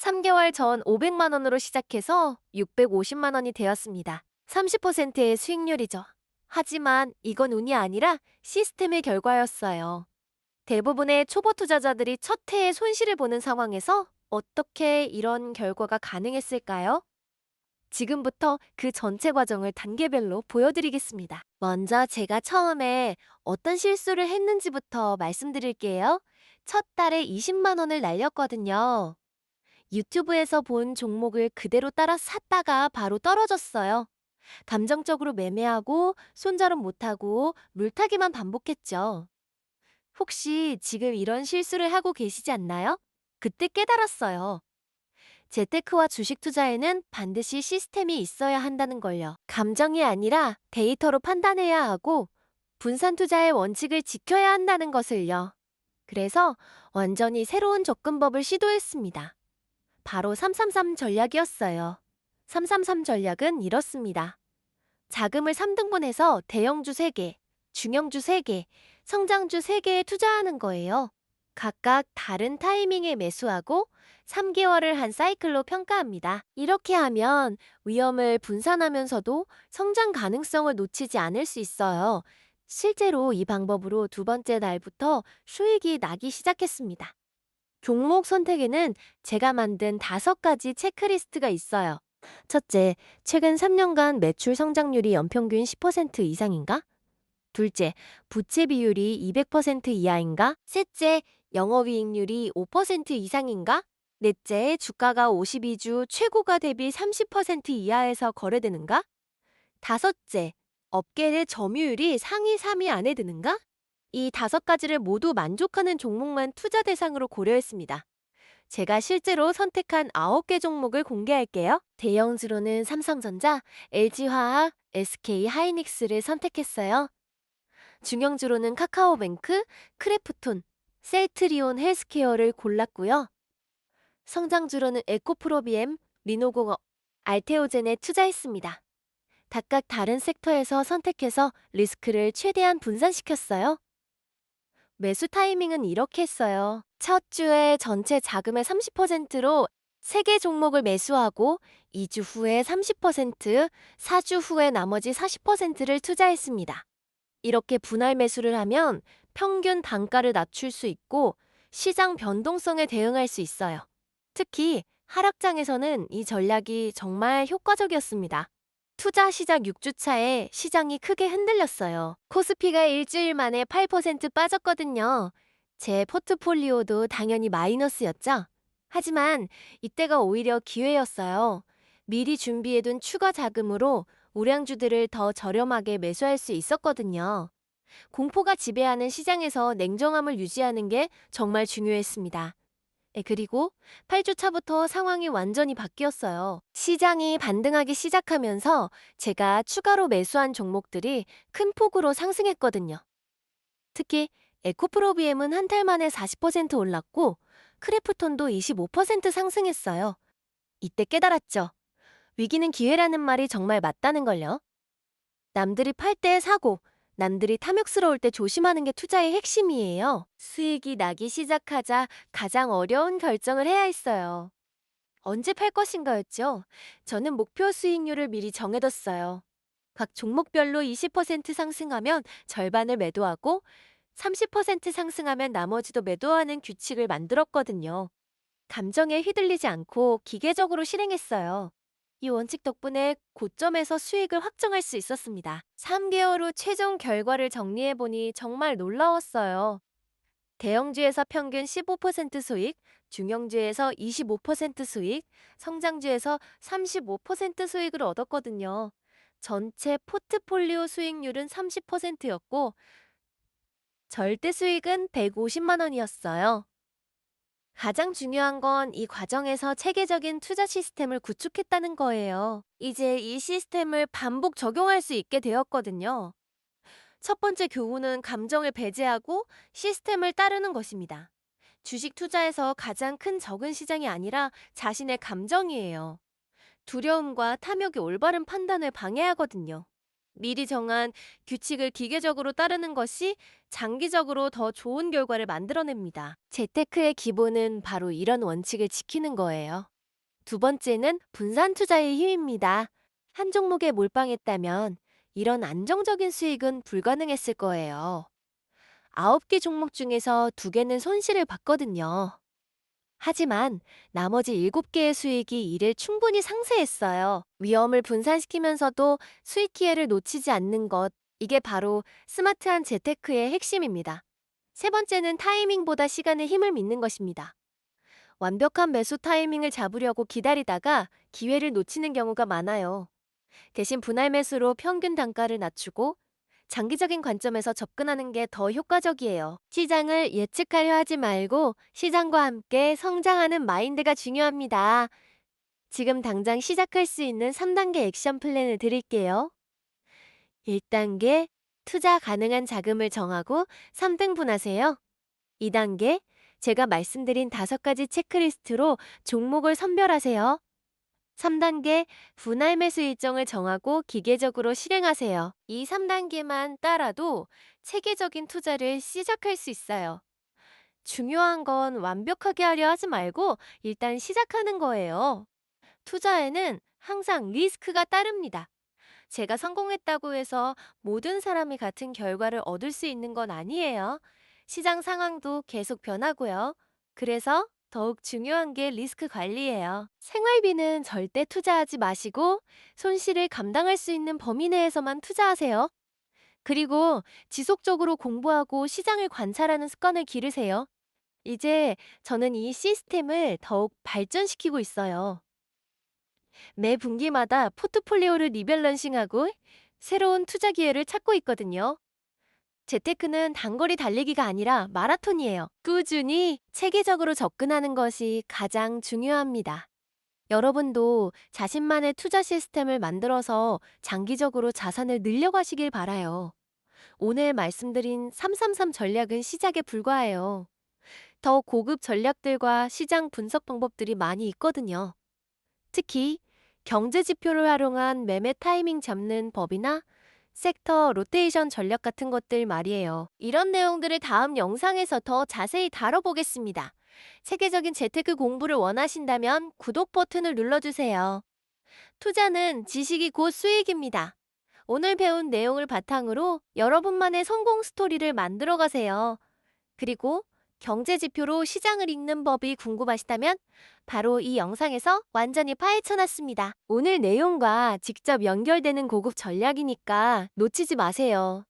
3개월 전 500만 원으로 시작해서 650만 원이 되었습니다. 30%의 수익률이죠. 하지만 이건 운이 아니라 시스템의 결과였어요. 대부분의 초보 투자자들이 첫 해에 손실을 보는 상황에서 어떻게 이런 결과가 가능했을까요? 지금부터 그 전체 과정을 단계별로 보여드리겠습니다. 먼저 제가 처음에 어떤 실수를 했는지부터 말씀드릴게요. 첫 달에 20만 원을 날렸거든요. 유튜브에서 본 종목을 그대로 따라 샀다가 바로 떨어졌어요. 감정적으로 매매하고 손절은 못하고 물타기만 반복했죠. 혹시 지금 이런 실수를 하고 계시지 않나요? 그때 깨달았어요. 재테크와 주식 투자에는 반드시 시스템이 있어야 한다는 걸요. 감정이 아니라 데이터로 판단해야 하고 분산 투자의 원칙을 지켜야 한다는 것을요. 그래서 완전히 새로운 접근법을 시도했습니다. 바로 333 전략이었어요. 333 전략은 이렇습니다. 자금을 3등분해서 대형주 3개, 중형주 3개, 성장주 3개에 투자하는 거예요. 각각 다른 타이밍에 매수하고 3개월을 한 사이클로 평가합니다. 이렇게 하면 위험을 분산하면서도 성장 가능성을 놓치지 않을 수 있어요. 실제로 이 방법으로 두 번째 날부터 수익이 나기 시작했습니다. 종목 선택에는 제가 만든 5가지 체크리스트가 있어요. 첫째, 최근 3년간 매출 성장률이 연평균 10% 이상인가? 둘째, 부채 비율이 200% 이하인가? 셋째, 영업이익률이 5% 이상인가? 넷째, 주가가 52주 최고가 대비 30% 이하에서 거래되는가? 다섯째, 업계 내 점유율이 상위 3위 안에 드는가? 이 5가지를 모두 만족하는 종목만 투자 대상으로 고려했습니다. 제가 실제로 선택한 9개 종목을 공개할게요. 대형주로는 삼성전자, LG화학, SK하이닉스를 선택했어요. 중형주로는 카카오뱅크, 크래프톤, 셀트리온 헬스케어를 골랐고요. 성장주로는 에코프로비엠, 리노공업, 알테오젠에 투자했습니다. 각각 다른 섹터에서 선택해서 리스크를 최대한 분산시켰어요. 매수 타이밍은 이렇게 했어요. 첫 주에 전체 자금의 30%로 3개 종목을 매수하고 2주 후에 30%, 4주 후에 나머지 40%를 투자했습니다. 이렇게 분할 매수를 하면 평균 단가를 낮출 수 있고 시장 변동성에 대응할 수 있어요. 특히 하락장에서는 이 전략이 정말 효과적이었습니다. 투자 시작 6주 차에 시장이 크게 흔들렸어요. 코스피가 일주일 만에 8% 빠졌거든요. 제 포트폴리오도 당연히 마이너스였죠. 하지만 이때가 오히려 기회였어요. 미리 준비해둔 추가 자금으로 우량주들을 더 저렴하게 매수할 수 있었거든요. 공포가 지배하는 시장에서 냉정함을 유지하는 게 정말 중요했습니다. 그리고 8주 차부터 상황이 완전히 바뀌었어요. 시장이 반등하기 시작하면서 제가 추가로 매수한 종목들이 큰 폭으로 상승했거든요. 특히 에코프로비엠은 한 달 만에 40% 올랐고 크래프톤도 25% 상승했어요. 이때 깨달았죠. 위기는 기회라는 말이 정말 맞다는 걸요. 남들이 팔 때 사고, 남들이 탐욕스러울 때 조심하는 게 투자의 핵심이에요. 수익이 나기 시작하자 가장 어려운 결정을 해야 했어요. 언제 팔 것인가였죠. 저는 목표 수익률을 미리 정해뒀어요. 각 종목별로 20% 상승하면 절반을 매도하고 30% 상승하면 나머지도 매도하는 규칙을 만들었거든요. 감정에 휘둘리지 않고 기계적으로 실행했어요. 이 원칙 덕분에 고점에서 수익을 확정할 수 있었습니다. 3개월 후 최종 결과를 정리해보니 정말 놀라웠어요. 대형주에서 평균 15% 수익, 중형주에서 25% 수익, 성장주에서 35% 수익을 얻었거든요. 전체 포트폴리오 수익률은 30%였고 절대 수익은 150만 원이었어요. 가장 중요한 건 이 과정에서 체계적인 투자 시스템을 구축했다는 거예요. 이제 이 시스템을 반복 적용할 수 있게 되었거든요. 첫 번째 교훈은 감정을 배제하고 시스템을 따르는 것입니다. 주식 투자에서 가장 큰 적은 시장이 아니라 자신의 감정이에요. 두려움과 탐욕이 올바른 판단을 방해하거든요. 미리 정한 규칙을 기계적으로 따르는 것이 장기적으로 더 좋은 결과를 만들어냅니다. 재테크의 기본은 바로 이런 원칙을 지키는 거예요. 두 번째는 분산 투자의 힘입니다. 한 종목에 몰빵했다면 이런 안정적인 수익은 불가능했을 거예요. 9개 종목 중에서 2개는 손실을 봤거든요. 하지만 나머지 7개의 수익이 이를 충분히 상쇄했어요. 위험을 분산시키면서도 수익 기회를 놓치지 않는 것, 이게 바로 스마트한 재테크의 핵심입니다. 세 번째는 타이밍보다 시간의 힘을 믿는 것입니다. 완벽한 매수 타이밍을 잡으려고 기다리다가 기회를 놓치는 경우가 많아요. 대신 분할 매수로 평균 단가를 낮추고 장기적인 관점에서 접근하는 게 더 효과적이에요. 시장을 예측하려 하지 말고 시장과 함께 성장하는 마인드가 중요합니다. 지금 당장 시작할 수 있는 3단계 액션 플랜을 드릴게요. 1단계, 투자 가능한 자금을 정하고 3등분하세요. 2단계, 제가 말씀드린 5가지 체크리스트로 종목을 선별하세요. 3단계, 분할 매수 일정을 정하고 기계적으로 실행하세요. 이 3단계만 따라도 체계적인 투자를 시작할 수 있어요. 중요한 건 완벽하게 하려 하지 말고 일단 시작하는 거예요. 투자에는 항상 리스크가 따릅니다. 제가 성공했다고 해서 모든 사람이 같은 결과를 얻을 수 있는 건 아니에요. 시장 상황도 계속 변하고요. 그래서 더욱 중요한 게 리스크 관리예요. 생활비는 절대 투자하지 마시고 손실을 감당할 수 있는 범위 내에서만 투자하세요. 그리고 지속적으로 공부하고 시장을 관찰하는 습관을 기르세요. 이제 저는 이 시스템을 더욱 발전시키고 있어요. 매 분기마다 포트폴리오를 리밸런싱하고 새로운 투자 기회를 찾고 있거든요. 재테크는 단거리 달리기가 아니라 마라톤이에요. 꾸준히 체계적으로 접근하는 것이 가장 중요합니다. 여러분도 자신만의 투자 시스템을 만들어서 장기적으로 자산을 늘려가시길 바라요. 오늘 말씀드린 333 전략은 시작에 불과해요. 더 고급 전략들과 시장 분석 방법들이 많이 있거든요. 특히 경제 지표를 활용한 매매 타이밍 잡는 법이나 섹터 로테이션 전략 같은 것들 말이에요. 이런 내용들을 다음 영상에서 더 자세히 다뤄보겠습니다. 세계적인 재테크 공부를 원하신다면 구독 버튼을 눌러주세요. 투자는 지식이 곧 수익입니다. 오늘 배운 내용을 바탕으로 여러분만의 성공 스토리를 만들어 가세요. 그리고 경제 지표로 시장을 읽는 법이 궁금하시다면 바로 이 영상에서 완전히 파헤쳐 놨습니다. 오늘 내용과 직접 연결되는 고급 전략이니까 놓치지 마세요.